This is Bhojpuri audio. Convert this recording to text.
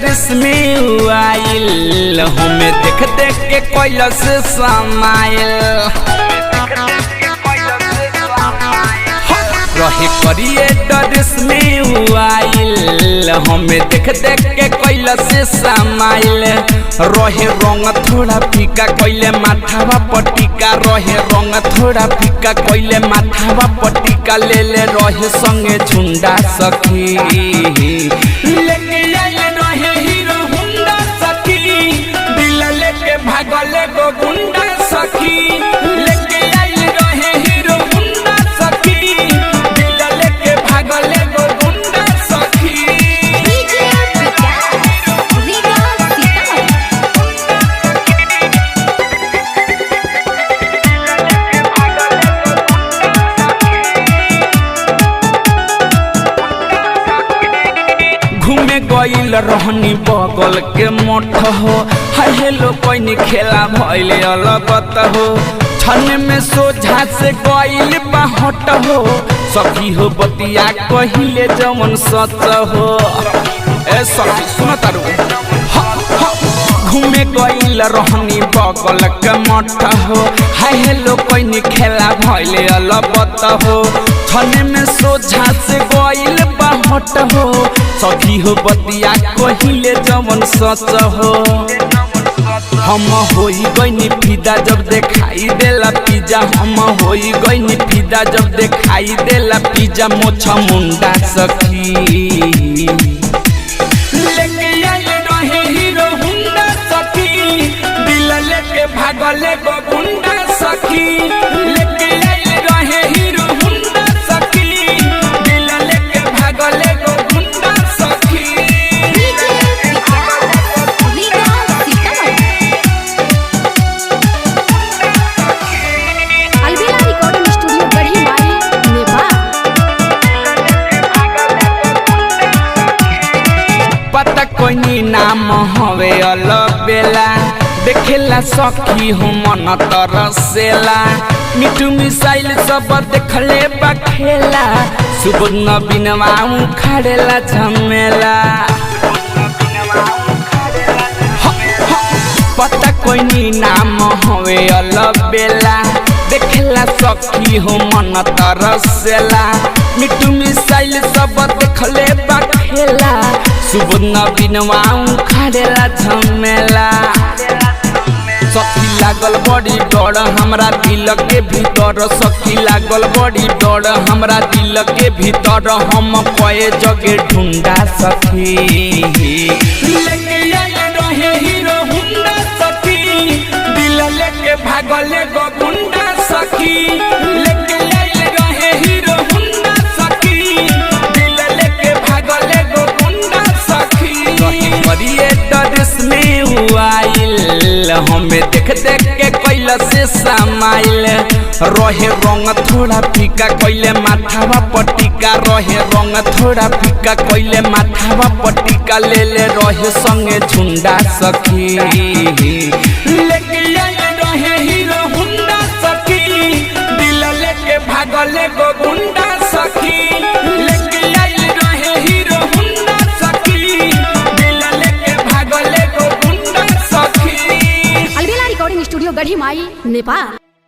ड्रेस में आइल हमें देख देख के कैलस समाइल रहे करिए ड्रेस में आइल हमें देख देख के कैलस समाइल रहे रंग थोड़ा फीका कैले माथावा पटिका रहे रंग थोड़ा फीका कैले माथावा पटिका ले ले रहे संगे झुंडा सखी लेके आइले रहे हीरो हुंडा सखी दिल लेके भागले गो गुंडा सखी लेके आइले रहे हीरो हुंडा सखी दिल लेके भागले गो गुंडा सखी घूमे गईल रहनी बगल के मठ हो हेलो कोई खेला भइल अलगत हो छन में सोझा से गईल बाहट हो सखी हो बतिया कहिले जमन सच हो ए सखी सुन तारू घूमे गईल रहनी बगल के मठ हो हेलो कोई खेला भइल अलगत हो छन में सोझा से गईल बाहट हो सखी हो बतिया कहिले जमन सच हो हम होई गईनी फिदा जब देखाई देला पिज्जा हम होई गईनी फिदा जब देखाई देला पिज्जा मोछा मुंडा सखी लेके आइले रहे हीरो हुंडा सखी दिल लेके भागले गो गुंडा सखी लेके आइले रहे हीरो हुंडा सखी दिल लेके भागले गो गुंडा सखी पता कोई नाम हवे अलग बेला देखेला सखी हो मन तरसेला मिठू मिसाइल सब देखले बखेला सुबह बिनवा उखाड़ेला झमेला पता कोई नाम हवे अलग बेला देखेला सखी हो मन तरसेला मिठू मिसाइल सब देखले बखेला सुबह बिनवा उखाड़ेला झमेला सखी लागल बड़ी डर हमरा दिल के भीतर सखी लागल बड़ी डर हमरा दिल के भीतर हम कए जगे ढूंढा सखी लेके आइले रहे हीरो हुंडा सखी दिल लेके भागले गो गुंडा सखी लेके आइले रहे हीरो हुंडा सखी दिल लेके भागले गो गुंडा सखी करिए ड्रेस में आइल हमें देख देख के कैलस समाइल रहे रंग थोड़ा फीका कैले माथावा पटिका रहे रंग थोड़ा फीका कैले माथावा पटिका ले ले रहे संगे झुंडा सखी लेके आइले रहे हीरो हुंडा सखी दिल लेके भागले गो गुंडा सखी लेके आइले रहे हीरो हुंडा सखी दिल लेके भागले गो गुंडा सखी अलबेला रिकॉर्डिंग स्टूडियो गढ़ी माई नेपाल।